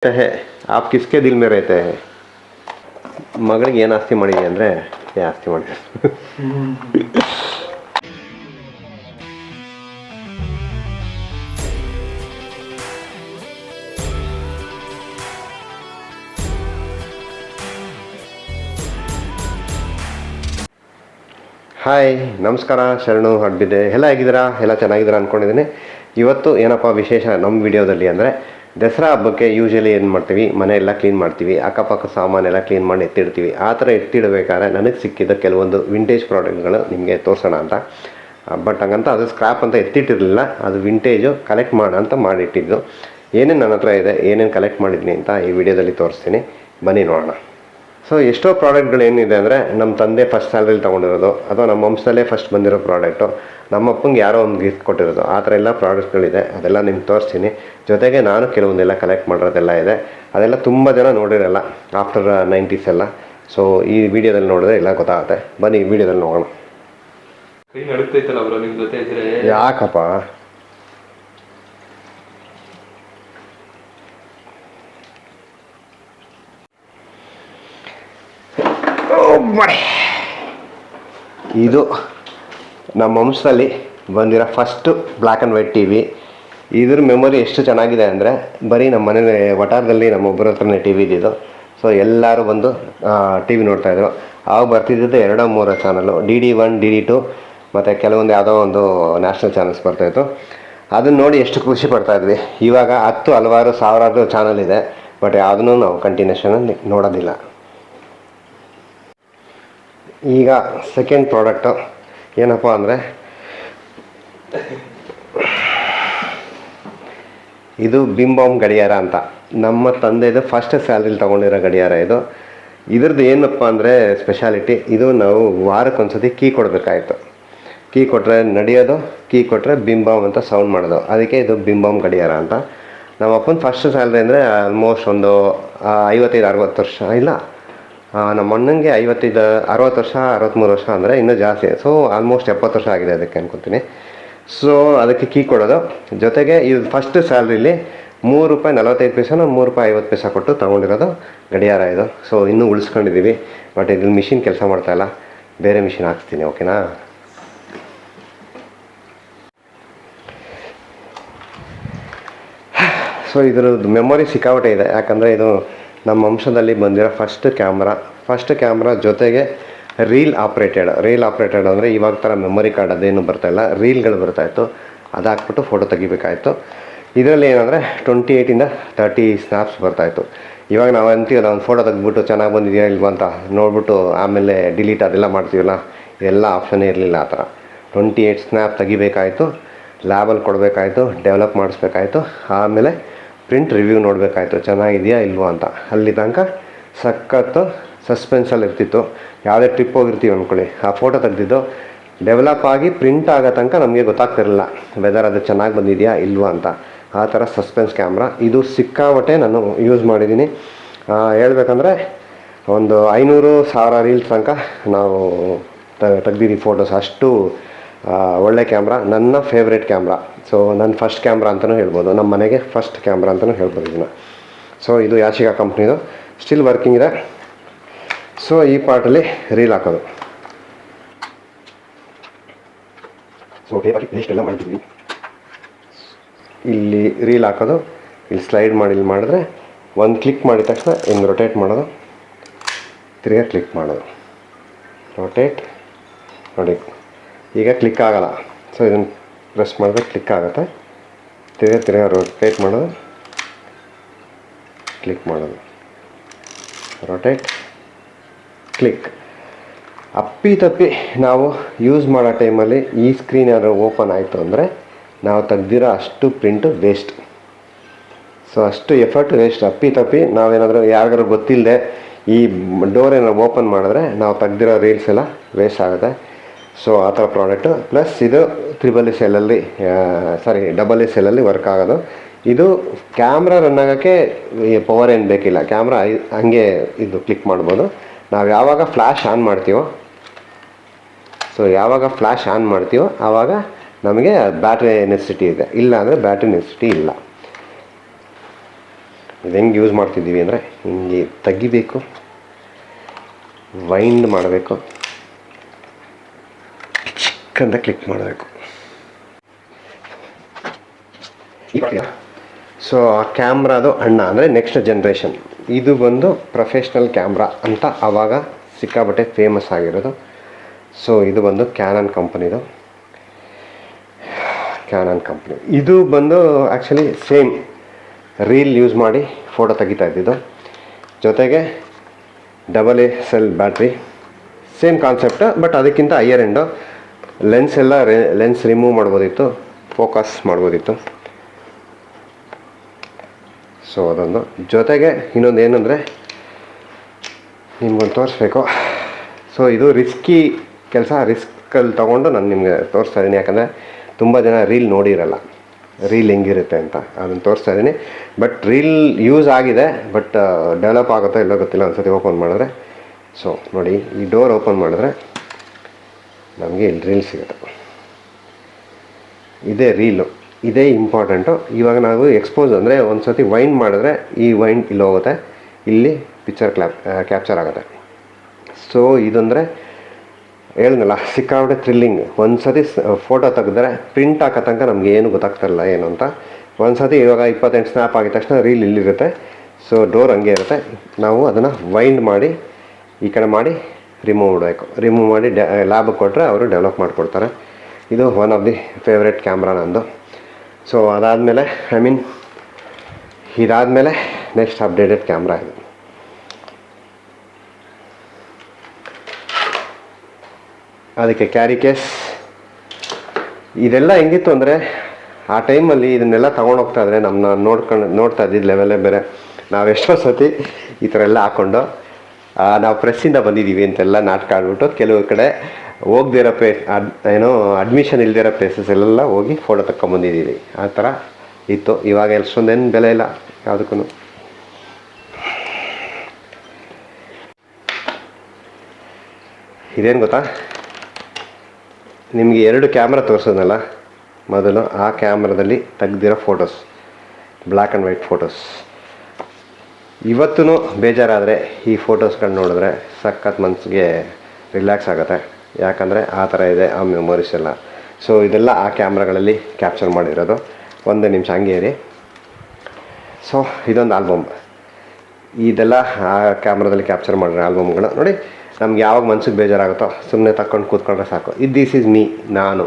है आप किसके दिल में रहते हैं ಮಗಳಿಗೆ ಏನು ಆಸ್ತಿ ಮಾಡಿದೆ ಅಂದರೆ ಆಸ್ತಿ ಮಾಡಿದೆ ಹಾಯ್ ನಮಸ್ಕಾರ ಶರಣು ಹಡ್ಬಿದ್ದೆ ಎಲ್ಲ ಹೇಗಿದ್ದೀರಾ ಎಲ್ಲ ಚೆನ್ನಾಗಿದ್ದೀರಾ ಅಂದ್ಕೊಂಡಿದ್ದೀನಿ. ಇವತ್ತು ಏನಪ್ಪ ವಿಶೇಷ ನಮ್ಮ ವಿಡಿಯೋದಲ್ಲಿ ಅಂದರೆ ದಸರಾ ಹಬ್ಬಕ್ಕೆ ಯೂಶಲಿ ಏನು ಮಾಡ್ತೀವಿ, ಮನೆ ಎಲ್ಲ ಕ್ಲೀನ್ ಮಾಡ್ತೀವಿ, ಅಕ್ಕಪಕ್ಕ ಸಾಮಾನೆಲ್ಲ ಕ್ಲೀನ್ ಮಾಡಿ ಎತ್ತಿಡ್ತೀವಿ. ಆ ಥರ ಎತ್ತಿಡಬೇಕಾದ್ರೆ ನನಗೆ ಸಿಕ್ಕಿದ ಕೆಲವೊಂದು ವಿಂಟೇಜ್ ಪ್ರಾಡಕ್ಟ್ಗಳು ನಿಮಗೆ ತೋರಿಸೋಣ ಅಂತ. ಬಟ್ ಹಂಗಂತ ಅದು ಸ್ಕ್ರ್ಯಾಪ್ ಅಂತ ಎತ್ತಿಟ್ಟಿರಲಿಲ್ಲ, ಅದು ವಿಂಟೇಜು ಕಲೆಕ್ಟ್ ಮಾಡೋಣ ಅಂತ ಮಾಡಿಟ್ಟಿದ್ದು. ಏನೇನು ನನ್ನ ಹತ್ರ ಇದೆ, ಏನೇನು ಕಲೆಕ್ಟ್ ಮಾಡಿದ್ದೀನಿ ಅಂತ ಈ ವಿಡಿಯೋದಲ್ಲಿ ತೋರಿಸ್ತೀನಿ, ಬನ್ನಿ ನೋಡೋಣ. ಸೊ ಎಷ್ಟೋ ಪ್ರಾಡಕ್ಟ್ಗಳು ಏನಿದೆ ಅಂದರೆ ನಮ್ಮ ತಂದೆ ಫಸ್ಟ್ ಸ್ಯಾಲ್ರಿಲಿ ತೊಗೊಂಡಿರೋದು, ಅಥವಾ ನಮ್ಮ ವಂಶದಲ್ಲೇ ಫಸ್ಟ್ ಬಂದಿರೋ ಪ್ರಾಡಕ್ಟು, ನಮ್ಮ ಅಪ್ಪಂಗೆ ಯಾರೋ ಒಂದು ಗಿಫ್ಟ್ ಕೊಟ್ಟಿರೋದು, ಆ ಥರ ಎಲ್ಲ ಪ್ರಾಡಕ್ಟ್ಗಳಿದೆ. ಅದೆಲ್ಲ ನಿಮ್ಗೆ ತೋರಿಸ್ತೀನಿ. ಜೊತೆಗೆ ನಾನು ಕೆಲವೊಂದೆಲ್ಲ ಕಲೆಕ್ಟ್ ಮಾಡಿರೋದೆಲ್ಲ ಇದೆ. ಅದೆಲ್ಲ ತುಂಬ ಜನ ನೋಡಿರಲ್ಲ ಆಫ್ಟರ್ 90s ಎಲ್ಲ. ಸೊ ಈ ವಿಡಿಯೋದಲ್ಲಿ ನೋಡಿದ್ರೆ ಎಲ್ಲ ಗೊತ್ತಾಗುತ್ತೆ. ಬನ್ನಿ ಈ ವಿಡಿಯೋದಲ್ಲಿ ನೋಡೋಣ. ಯಾಕಪ್ಪ ಇದು ನಮ್ಮ ವಂಶದಲ್ಲಿ ಬಂದಿರೋ first black and white T V. ಇದ್ರ ಮೆಮೊರಿ ಎಷ್ಟು ಚೆನ್ನಾಗಿದೆ ಅಂದರೆ, ಬರೀ ನಮ್ಮ ಮನೆ ವಟಾರದಲ್ಲಿ ನಮ್ಮ ಒಬ್ಬರ ಹತ್ರನೇ ಟಿ ವಿ ಇದ್ದಿದ್ದು. ಸೊ ಎಲ್ಲರೂ ಬಂದು ಟಿ ವಿ ನೋಡ್ತಾಯಿದ್ರು. ಆವಾಗ ಬರ್ತಿದ್ದು 2-3 ಚಾನಲು, DD1, DD2 ಮತ್ತು ಕೆಲವೊಂದು ಯಾವುದೋ ಒಂದು ನ್ಯಾಷನಲ್ ಚಾನಲ್ಸ್ ಬರ್ತಾಯಿತ್ತು. ಅದನ್ನು ನೋಡಿ ಎಷ್ಟು ಖುಷಿ ಪಡ್ತಾಯಿದ್ವಿ. ಇವಾಗ ಹಲವಾರು ಸಾವಿರಾರು ಚಾನಲ್ ಇದೆ, ಬಟ್ ಯಾವುದನ್ನು ನಾವು ಕಂಟಿನ್ಯೂಷನಲ್ಲಿ ನೋಡೋದಿಲ್ಲ. ಈಗ ಸೆಕೆಂಡ್ ಪ್ರಾಡಕ್ಟು ಏನಪ್ಪ ಅಂದರೆ, ಇದು ಬಿಂಬಾಮ್ ಗಡಿಯಾರ ಅಂತ. ನಮ್ಮ ತಂದೆದು ಫಸ್ಟ್ ಸ್ಯಾಲ್ರಿಲಿ ತೊಗೊಂಡಿರೋ ಗಡಿಯಾರ ಇದು. ಇದ್ರದ್ದು ಏನಪ್ಪ ಅಂದರೆ ಸ್ಪೆಷಾಲಿಟಿ, ಇದು ನಾವು ವಾರಕ್ಕೊಂದ್ಸತಿ ಕೀ ಕೊಡಬೇಕಾಯ್ತು. ಕೀ ಕೊಟ್ಟರೆ ನಡೆಯೋದು, ಕೀ ಕೊಟ್ಟರೆ ಬಿಂಬಾಮ್ ಅಂತ ಸೌಂಡ್ ಮಾಡೋದು. ಅದಕ್ಕೆ ಇದು ಬಿಂಬಾಮ್ ಗಡಿಯಾರ ಅಂತ. ನಮ್ಮ ಅಪ್ಪನ ಫಸ್ಟ್ ಸ್ಯಾಲ್ರಿ ಅಂದರೆ ಆಲ್ಮೋಸ್ಟ್ ಒಂದು 55-60 ವರ್ಷ, ಇಲ್ಲ ನಮ್ಮ ಅಣ್ಣಂಗೆ 60 ವರ್ಷ 63 ವರ್ಷ ಅಂದರೆ ಇನ್ನೂ ಜಾಸ್ತಿ. ಸೊ ಆಲ್ಮೋಸ್ಟ್ 70 ವರ್ಷ ಆಗಿದೆ ಅದಕ್ಕೆ ಅನ್ಕೊತೀನಿ. ಸೊ ಅದಕ್ಕೆ ಕೀ ಕೊಡೋದು. ಜೊತೆಗೆ ಇದು ಫಸ್ಟ್ ಸ್ಯಾಲ್ರಿಲಿ ₹3.45 ₹3.50 ಕೊಟ್ಟು ತೊಗೊಂಡಿರೋದು ಗಡಿಯಾರ ಇದು. ಸೊ ಇನ್ನೂ ಉಳಿಸ್ಕೊಂಡಿದ್ದೀವಿ. ಬಟ್ ಇದ್ರಲ್ಲಿ ಮಿಷಿನ್ ಕೆಲಸ ಮಾಡ್ತಾಯಿಲ್ಲ, ಬೇರೆ ಮಿಷಿನ್ ಹಾಕ್ಸ್ತೀನಿ, ಓಕೆನಾ. ಸೊ ಇದ್ರದ್ದು ಮೆಮೊರಿ ಸಿಕ್ಕಾಪಟ್ಟೆ ಇದೆ. ಯಾಕಂದರೆ ಇದು ನಮ್ಮ ವಂಶದಲ್ಲಿ ಬಂದಿರೋ ಫಸ್ಟ್ ಕ್ಯಾಮ್ರಾ ಜೊತೆಗೆ ರೀಲ್ ಆಪ್ರೇಟೆಡ್ ಅಂದರೆ ಇವಾಗ ಥರ ಮೆಮೊರಿ ಕಾರ್ಡ್ ಅದೇನು ಬರ್ತಾಯಿಲ್ಲ, ರೀಲ್ಗಳು ಬರ್ತಾಯಿತ್ತು. ಅದು ಹಾಕ್ಬಿಟ್ಟು ಫೋಟೋ ತೆಗಿಬೇಕಾಯಿತು. ಇದರಲ್ಲಿ ಏನಂದರೆ 28ಇಂದ 30 ಸ್ನ್ಯಾಪ್ಸ್ ಬರ್ತಾಯಿತ್ತು. ಇವಾಗ ನಾವು ಅಂತೀವಲ್ಲ, ಒಂದು ಫೋಟೋ ತೆಗೆದ್ಬಿಟ್ಟು ಚೆನ್ನಾಗಿ ಬಂದಿದೆಯಾ ಇಲ್ವಾ ಅಂತ ನೋಡ್ಬಿಟ್ಟು ಆಮೇಲೆ ಡಿಲೀಟ್ ಅದೆಲ್ಲ ಮಾಡ್ತೀವಲ್ಲ, ಇದೆಲ್ಲ ಆಪ್ಷನ್ನೇ ಇರಲಿಲ್ಲ. ಆ ಥರ 28 ಸ್ನ್ಯಾಪ್ ತೆಗಿಬೇಕಾಯಿತು, ಲ್ಯಾಬಲ್ಲಿ ಕೊಡಬೇಕಾಯಿತು, ಡೆವಲಪ್ ಮಾಡಿಸ್ಬೇಕಾಯಿತು, ಆಮೇಲೆ ಪ್ರಿಂಟ್ ರಿವ್ಯೂ ನೋಡಬೇಕಾಯ್ತು ಚೆನ್ನಾಗಿದೆಯಾ ಇಲ್ವೋ ಅಂತ. ಅಲ್ಲಿ ತನಕ ಸಖತ್ತು ಸಸ್ಪೆನ್ಸಲ್ಲಿ ಇರ್ತಿತ್ತು. ಯಾವುದೇ ಟ್ರಿಪ್ ಹೋಗಿರ್ತೀವಿ ಅಂದ್ಕೊಳ್ಳಿ, ಆ ಫೋಟೋ ತೆಗೆದಿದ್ದು ಡೆವಲಪ್ ಆಗಿ ಪ್ರಿಂಟ್ ಆಗೋ ತನಕ ನಮಗೆ ಗೊತ್ತಾಗ್ತಿರಲಿಲ್ಲ ವೆದರ್ ಅದು ಚೆನ್ನಾಗಿ ಬಂದಿದೆಯಾ ಇಲ್ವೋ ಅಂತ. ಆ ಥರ ಸಸ್ಪೆನ್ಸ್ ಕ್ಯಾಮ್ರಾ ಇದು ಸಿಕ್ಕಾಪಟ್ಟೆ ನಾನು ಯೂಸ್ ಮಾಡಿದ್ದೀನಿ. ಹೇಳ್ಬೇಕಂದ್ರೆ ಒಂದು 500,000 ರೀಲ್ಸ್ ತನಕ ನಾವು ತೆಗ್ದಿದ್ದೀವಿ ಫೋಟೋಸ್. ಅಷ್ಟು ಒಳ್ಳೆ ಕ್ಯಾಮ್ರಾ, ನನ್ನ ಫೇವ್ರೇಟ್ ಕ್ಯಾಮ್ರಾ. ಸೊ ನನ್ನ ಫಸ್ಟ್ ಕ್ಯಾಮ್ರಾ ಅಂತಲೂ ಹೇಳ್ಬೋದು, ನಮ್ಮ ಮನೆಗೆ ಫಸ್ಟ್ ಕ್ಯಾಮ್ರಾ ಅಂತಲೂ ಹೇಳ್ಬೋದು ಇದನ್ನು. ಸೊ ಇದು ಯಾಶಿಕಾ ಕಂಪ್ನಿದು, ಸ್ಟಿಲ್ ವರ್ಕಿಂಗ್ ಇದೆ. ಸೊ ಈ ಪಾರ್ಟಲ್ಲಿ ರೀಲ್ ಹಾಕೋದು. ಸೊ ಇಷ್ಟೆಲ್ಲ ಮಾಡ್ತೀವಿ. ಇಲ್ಲಿ ರೀಲ್ ಹಾಕೋದು, ಇಲ್ಲಿ ಸ್ಲೈಡ್ ಮಾಡಿ ಇಲ್ಲಿ ಮಾಡಿದ್ರೆ ಒಂದು ಕ್ಲಿಕ್ ಮಾಡಿದ ತಕ್ಷಣ ಹಿಂಗೆ ರೊಟೇಟ್ ಮಾಡೋದು, ತಿರ್ಗಾ ಕ್ಲಿಕ್ ಮಾಡೋದು, ರೊಟೇಟ್ ನೋಡಿ. ಈಗ ಕ್ಲಿಕ್ ಆಗೋಲ್ಲ. ಸೊ ಇದನ್ನು ಪ್ರೆಸ್ ಮಾಡಿದ್ರೆ ಕ್ಲಿಕ್ ಆಗುತ್ತೆ. ತಿರ್ಗಾ ರೊಟೇಟ್ ಮಾಡೋದು, ಕ್ಲಿಕ್ ಮಾಡೋದು, ರೊಟೇಟ್, ಕ್ಲಿಕ್. ಅಪ್ಪಿತಪ್ಪಿ ನಾವು ಯೂಸ್ ಮಾಡೋ ಟೈಮಲ್ಲಿ ಈ ಸ್ಕ್ರೀನ್ ಏನಾದರೂ ಓಪನ್ ಆಯಿತು ಅಂದರೆ ನಾವು ತೆಗ್ದಿರೋ ಅಷ್ಟು ಪ್ರಿಂಟು ವೇಸ್ಟ್. ಸೊ ಅಷ್ಟು ಎಫರ್ಟ್ ವೇಸ್ಟ್. ಅಪ್ಪಿತಪ್ಪಿ ನಾವೇನಾದರೂ ಯಾರಿಗಾರು ಗೊತ್ತಿಲ್ಲದೆ ಈ ಡೋರ್ ಏನಾದ್ರು ಓಪನ್ ಮಾಡಿದ್ರೆ ನಾವು ತೆಗ್ದಿರೋ ರೀಲ್ಸ್ ಎಲ್ಲ ವೇಸ್ಟ್ ಆಗುತ್ತೆ. ಸೊ ಆ ಥರ ಪ್ರಾಡಕ್ಟು. ಪ್ಲಸ್ ಇದು ಡಬಲ್ ಎಸ್ ಎಲ್ಲಲ್ಲಿ ವರ್ಕ್ ಆಗೋದು. ಇದು ಕ್ಯಾಮ್ರಾ ರನ್ ಆಗೋಕ್ಕೆ ಪವರ್ ಏನು ಬೇಕಿಲ್ಲ, ಕ್ಯಾಮ್ರಾ ಹಂಗೆ ಇದು ಕ್ಲಿಕ್ ಮಾಡ್ಬೋದು. ನಾವು ಯಾವಾಗ ಫ್ಲ್ಯಾಶ್ ಆನ್ ಮಾಡ್ತೀವೋ ಆವಾಗ ನಮಗೆ ಬ್ಯಾಟ್ರಿ ನೆಸಿಟಿ ಇದೆ, ಇಲ್ಲ ಅಂದರೆ ಬ್ಯಾಟ್ರಿ ನೆಸಿಟಿ ಇಲ್ಲ. ಇದು ಹೆಂಗೆ ಯೂಸ್ ಮಾಡ್ತಿದ್ದೀವಿ ಅಂದರೆ ಹಿಂಗೆ ತೆಗಿಬೇಕು, ವೈಂಡ್ ಮಾಡಬೇಕು, ಚಿಕ್ಕಂತ ಕ್ಲಿಕ್ ಮಾಡಬೇಕು. ಸೊ ಆ ಕ್ಯಾಮ್ರಾದು ಅಣ್ಣ ಅಂದರೆ ನೆಕ್ಸ್ಟ್ ಜನ್ರೇಷನ್, ಇದು ಬಂದು ಪ್ರೊಫೆಷ್ನಲ್ ಕ್ಯಾಮ್ರಾ ಅಂತ ಆವಾಗ ಸಿಕ್ಕಾಬಟ್ಟೆ ಫೇಮಸ್ ಆಗಿರೋದು. ಸೊ ಇದು ಬಂದು ಕ್ಯಾನನ್ ಕಂಪನಿದು, ಕ್ಯಾನನ್ ಕಂಪ್ನಿ. ಇದು ಬಂದು ಆ್ಯಕ್ಚುಲಿ ಸೇಮ್ ರೀಲ್ ಯೂಸ್ ಮಾಡಿ ಫೋಟೋ ತೆಗಿತಾ ಇದ್ದಿದ್ದು, ಜೊತೆಗೆ double A cell battery, same concept. But ಅದಕ್ಕಿಂತ ಹೈಯರ್ ಎಂಡು, ಲೆನ್ಸ್ ಎಲ್ಲ ಲೆನ್ಸ್ ರಿಮೂವ್ ಮಾಡ್ಬೋದಿತ್ತು, ಫೋಕಸ್ ಮಾಡ್ಬೋದಿತ್ತು. ಸೊ ಅದೊಂದು. ಜೊತೆಗೆ ಇನ್ನೊಂದು ಏನಂದರೆ ನಿಮ್ಗೊಂದು ತೋರಿಸ್ಬೇಕು. ಸೊ ಇದು ರಿಸ್ಕಿ ಕೆಲಸ, ರಿಸ್ಕಲ್ಲಿ ತೊಗೊಂಡು ನಾನು ನಿಮಗೆ ತೋರಿಸ್ತಾ ಇದ್ದೀನಿ. ಯಾಕಂದರೆ ತುಂಬ ಜನ ರೀಲ್ ನೋಡಿರಲ್ಲ, ರೀಲ್ ಹೆಂಗಿರುತ್ತೆ ಅಂತ, ಅದನ್ನು ತೋರಿಸ್ತಾ ಇದ್ದೀನಿ. ಬಟ್ ರೀಲ್ ಯೂಸ್ ಆಗಿದೆ, ಬಟ್ ಡೆವಲಪ್ ಆಗುತ್ತೋ ಇಲ್ಲೋ ಗೊತ್ತಿಲ್ಲ. ಒಂದು ಸತಿ ಓಪನ್ ಮಾಡಿದ್ರೆ, ಸೊ ನೋಡಿ ಈ ಡೋರ್ ಓಪನ್ ಮಾಡಿದ್ರೆ ನಮಗೆ ಇಲ್ಲಿ ರೀಲ್ ಸಿಗುತ್ತೆ. ಇದೇ ರೀಲು, ಇದೇ ಇಂಪಾರ್ಟೆಂಟು. ಇವಾಗ ನಾವು ಎಕ್ಸ್ಪೋಸ್ ಅಂದರೆ ಒಂದು ಸತಿ ವೈಂಡ್ ಮಾಡಿದ್ರೆ ಈ ವೈಂಡ್ ಇಲ್ಲಿ ಹೋಗುತ್ತೆ, ಇಲ್ಲಿ ಪಿಕ್ಚರ್ ಕ್ಯಾಪ್ಚರ್ ಆಗುತ್ತೆ. ಸೊ ಇದಂದರೆ ಹೇಳಿದ್ನಲ್ಲ, ಸಿಕ್ಕಾಬಿಟ್ಟೆ ಥ್ರಿಲ್ಲಿಂಗ್. ಒಂದು ಸತಿ ಫೋಟೋ ತೆಗೆದ್ರೆ ಪ್ರಿಂಟ್ ಹಾಕೋ ತನಕ ನಮಗೆ ಏನು ಗೊತ್ತಾಗ್ತಾಯಿಲ್ಲ ಏನು ಅಂತ. ಒಂದು ಸತಿ ಇವಾಗ 28 ಸ್ನ್ಯಾಪ್ ಆಗಿದ ತಕ್ಷಣ ರೀಲ್ ಇಲ್ಲಿರುತ್ತೆ. ಸೊ ಡೋರ್ ಹಂಗೆ ಇರುತ್ತೆ, ನಾವು ಅದನ್ನು ವೈಂಡ್ ಮಾಡಿ ಈ ಕಡೆ ಮಾಡಿ ರಿಮೂವ್ ಮಾಡಬೇಕು. ರಿಮೂವ್ ಮಾಡಿ ಲ್ಯಾಬ್ಗೆ ಕೊಟ್ಟರೆ ಅವರು ಡೆವಲಪ್ ಮಾಡಿಕೊಡ್ತಾರೆ. ಇದು one of the favourite camera ನಂದು. ಸೊ ಅದಾದಮೇಲೆ ಇದಾದಮೇಲೆ ನೆಕ್ಸ್ಟ್ ಅಪ್ಡೇಟೆಡ್ ಕ್ಯಾಮ್ರಾ ಇದು. ಅದಕ್ಕೆ ಕ್ಯಾರಿ ಕೇಸ್ ಇದೆಲ್ಲ ಹೆಂಗಿತ್ತು ಅಂದರೆ, ಆ ಟೈಮಲ್ಲಿ ಇದನ್ನೆಲ್ಲ ತೊಗೊಂಡೋಗ್ತಾ ಇದ್ರೆ ನಮ್ಮನ್ನ ನೋಡ್ತಾ ಇದ್ದಿದ್ದು ಲೆವೆಲೇ ಬೇರೆ. ನಾವು ಎಷ್ಟೋ ಸತಿ ಈ ಥರ ಎಲ್ಲ ಹಾಕ್ಕೊಂಡು ನಾವು ಪ್ರೆಸ್ಸಿಂದ ಬಂದಿದ್ದೀವಿ ಅಂತೆಲ್ಲ ನಾಟಕ ಆಡ್ಬಿಟ್ಟು ಕೆಲವು ಕಡೆ ಹೋಗ್ದಿರೋ ಏನೋ ಅಡ್ಮಿಷನ್ ಇಲ್ದಿರೋ ಪ್ಲೇಸಸ್ ಎಲ್ಲ ಹೋಗಿ ಫೋಟೋ ತಗೊಂಬಂದಿದ್ದೀವಿ. ಆ ಥರ ಇತ್ತು. ಇವಾಗ ಎಷ್ಟೊಂದೇನು ಬೆಲೆ ಇಲ್ಲ ಯಾವುದಕ್ಕೂ. ಇದೇನು ಗೊತ್ತಾ, ನಿಮಗೆ 2 ಕ್ಯಾಮ್ರಾ ತೋರಿಸೋದಲ್ಲ, ಮೊದಲು ಆ ಕ್ಯಾಮ್ರಾದಲ್ಲಿ ತೆಗ್ದಿರೋ photos, black and white photos. ಇವತ್ತೂ ಬೇಜಾರಾದರೆ ಈ ಫೋಟೋಸ್ಗಳನ್ನ ನೋಡಿದ್ರೆ ಸಖತ್ ಮನಸ್ಸಿಗೆ ರಿಲ್ಯಾಕ್ಸ್ ಆಗುತ್ತೆ. ಯಾಕಂದರೆ ಆ ಥರ ಇದೆ ಆ ಮೆಮೊರೀಸ್ ಎಲ್ಲ. ಸೊ ಇದೆಲ್ಲ ಆ ಕ್ಯಾಮ್ರಾಗಳಲ್ಲಿ ಕ್ಯಾಪ್ಚರ್ ಮಾಡಿರೋದು. 1 ನಿಮಿಷ ಹಂಗೆ ಇರಿ. ಸೊ ಇದೊಂದು ಆಲ್ಬಮ್, ಇದೆಲ್ಲ ಆ ಕ್ಯಾಮ್ರಾದಲ್ಲಿ ಕ್ಯಾಪ್ಚರ್ ಮಾಡಿರೋ ಆಲ್ಬಮ್ಗಳು. ನೋಡಿ, ನಮ್ಗೆ ಯಾವಾಗ ಮನ್ಸಿಗೆ ಬೇಜಾರಾಗುತ್ತೋ ಸುಮ್ಮನೆ ತಗೊಂಡು ಕೂತ್ಕೊಂಡ್ರೆ ಸಾಕು. ದಿಸ್ ಈಸ್ ಮೀ, ನಾನು.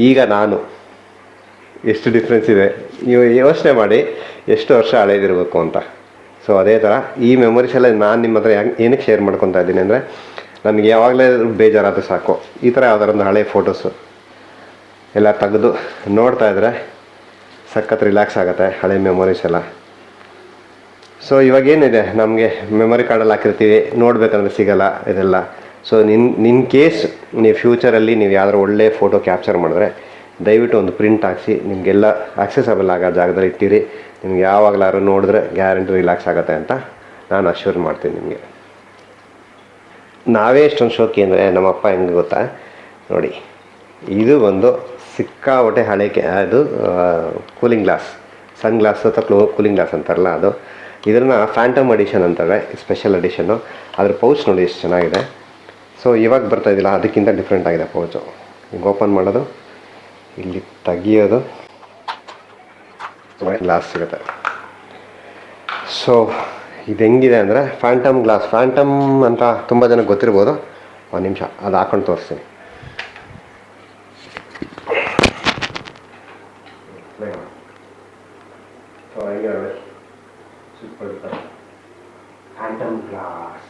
ಈಗ ನಾನು ಎಷ್ಟು ಡಿಫ್ರೆನ್ಸ್ ಇದೆ ನೀವು ಯೋಚನೆ ಮಾಡಿ, ಎಷ್ಟು ವರ್ಷ ಹಳೇದಿರಬೇಕು ಅಂತ. ಸೊ ಅದೇ ಥರ ಈ ಮೆಮೊರೀಸ್ ಎಲ್ಲ ನಾನು ನಿಮ್ಮ ಹತ್ರ ಏನಕ್ಕೆ ಶೇರ್ ಮಾಡ್ಕೊತಾ ಇದ್ದೀನಿ ಅಂದರೆ, ನನಗೆ ಯಾವಾಗಲೇ ಬೇಜಾರಾದರೂ ಸಾಕು ಈ ಥರ ಯಾವ್ದಾರೊಂದು ಹಳೆ ಫೋಟೋಸು ಎಲ್ಲ ತೆಗೆದು ನೋಡ್ತಾ ಇದ್ದರೆ ಸಖತ್ ರಿಲ್ಯಾಕ್ಸ್ ಆಗುತ್ತೆ, ಹಳೆ ಮೆಮೊರೀಸ್ ಎಲ್ಲ. ಸೊ ಇವಾಗೇನಿದೆ, ನಮಗೆ ಮೆಮೊರಿ ಕಾರ್ಡಲ್ಲಿ ಹಾಕಿರ್ತೀವಿ, ನೋಡಬೇಕಂದ್ರೆ ಸಿಗೋಲ್ಲ ಇದೆಲ್ಲ. ಸೊ ನಿನ್ನ ಕೇಸ್ ನೀವು ಫ್ಯೂಚರಲ್ಲಿ ನೀವು ಯಾವ್ದಾರು ಒಳ್ಳೆ ಫೋಟೋ ಕ್ಯಾಪ್ಚರ್ ಮಾಡಿದ್ರೆ ದಯವಿಟ್ಟು ಒಂದು ಪ್ರಿಂಟ್ ಹಾಕಿಸಿ, ನಿಮಗೆಲ್ಲ ಆಕ್ಸೆಸಬಲ್ ಆಗೋ ಜಾಗದಲ್ಲಿ ಇಟ್ಟಿರಿ. ನಿಮ್ಗೆ ಯಾವಾಗಲಾದ್ರು ನೋಡಿದ್ರೆ ಗ್ಯಾರಂಟಿ ರಿಲ್ಯಾಕ್ಸ್ ಆಗುತ್ತೆ ಅಂತ ನಾನು ಅಶ್ಯೂರ್ ಮಾಡ್ತೀನಿ ನಿಮಗೆ. ನಾವೇ ಎಷ್ಟೊಂದು ಶೋಕಿ ಅಂದರೆ, ನಮ್ಮಪ್ಪ ಹೆಂಗೆ ಗೊತ್ತಾ, ನೋಡಿ ಇದು ಒಂದು ಸಿಕ್ಕಾಬಟ್ಟೆ ಹಳೆ ಅದು ಕೂಲಿಂಗ್ ಗ್ಲಾಸ್, ಸನ್ ಗ್ಲಾಸ್ ಅಥವಾ ಕೂಲಿಂಗ್ ಗ್ಲಾಸ್ ಅಂತಾರಲ್ಲ ಅದು. ಇದನ್ನು ಫ್ಯಾಂಟಮ್ ಎಡಿಷನ್ ಅಂತಾರೆ, ಸ್ಪೆಷಲ್ ಎಡಿಷನ್ನು. ಅದ್ರ ಪೌಚ್ ನೋಡಿ ಎಷ್ಟು ಚೆನ್ನಾಗಿದೆ. ಸೊ ಇವಾಗ ಬರ್ತಾಯಿದ್ದಿಲ್ಲ, ಅದಕ್ಕಿಂತ ಡಿಫ್ರೆಂಟ್ ಆಗಿದೆ ಪೌಚು. ಹಿಂಗೆ ಓಪನ್ ಮಾಡೋದು, ಇಲ್ಲಿ ತೆಗಿಯೋದು, ಗ್ಲಾಸ್ ಸಿಗುತ್ತೆ. ಸೊ ಇದು ಹೆಂಗಿದೆ ಅಂದರೆ ಫ್ಯಾಂಟಮ್ ಗ್ಲಾಸ್. ಫ್ಯಾಂಟಮ್ ಅಂತ ತುಂಬ ಜನಕ್ಕೆ ಗೊತ್ತಿರ್ಬೋದು. ಒಂದು ನಿಮಿಷ ಅದು ಹಾಕೊಂಡು ತೋರಿಸ್ತೀನಿ. Phantom glass.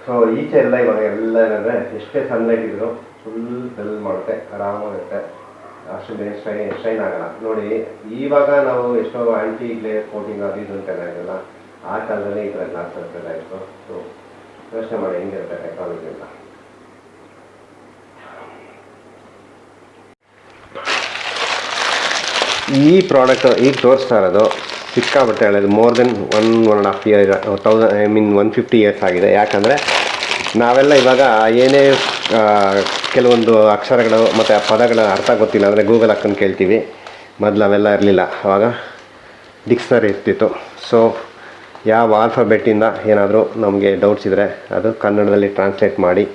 ಸೊ ಈಚೆ ಎಲ್ಲ ಇವಾಗ ಎಲ್ಲ ಏನಂದರೆ ಎಷ್ಟೇ ಸನ್ಲೈಟ್ ಇದ್ರು ಫುಲ್ ಬೆಲ್ ಮಾಡುತ್ತೆ, ಆರಾಮಾಗುತ್ತೆ, ಅಷ್ಟು ಬೇಗ ಸ್ಟ್ರೈನ್ ಆಗೋಲ್ಲ. ನೋಡಿ ಇವಾಗ ನಾವು ಎಷ್ಟೋ ಆ್ಯಂಟಿ ಗ್ಲೇರ್ ಕೋಟಿಂಗ್ ಅದು ಇದು ಅಂತೆಲ್ಲ ಇದೆಲ್ಲ, ಆ ಕಾಲದಲ್ಲಿ ಈ ಥರ ಗ್ಲಾಸ್ ಇರ್ತಾಯಿಲ್ಲ ಇತ್ತು. ಸೊ ಯೋಚನೆ ಮಾಡಿ ಹೆಂಗಿರುತ್ತೆ ಟೆಕ್ನಾಲಜಿ ಎಲ್ಲ. ಈ ಪ್ರಾಡಕ್ಟ್ ಈಗ ತೋರಿಸ್ತಾ ಇರೋದು ಸಿಕ್ಕಾಬಟ್ಟೆ ಹಳೆಯದು. ಮೋರ್ ದೆನ್ 1.5 ಇಯರ್, 150 ಇಯರ್ಸ್ ಆಗಿದೆ. ಯಾಕಂದರೆ ನಾವೆಲ್ಲ ಇವಾಗ ಏನೇ ಕೆಲವೊಂದು ಅಕ್ಷರಗಳು ಮತ್ತು ಆ ಪದಗಳ ಅರ್ಥ ಗೊತ್ತಿಲ್ಲ ಅಂದರೆ ಗೂಗಲ್ ಹಾಕೊಂಡು ಕೇಳ್ತೀವಿ. ಮೊದಲು ಅವೆಲ್ಲ ಇರಲಿಲ್ಲ. ಆವಾಗ ಡಿಕ್ಸ್ನರಿ ಇರ್ತಿತ್ತು. ಸೊ ಯಾವ ಆಲ್ಫಾಬೆಟ್ಟಿಂದ ಏನಾದರೂ ನಮಗೆ ಡೌಟ್ಸ್ ಇದ್ದರೆ ಅದು ಕನ್ನಡದಲ್ಲಿ ಟ್ರಾನ್ಸ್ಲೇಟ್ ಮಾಡಿ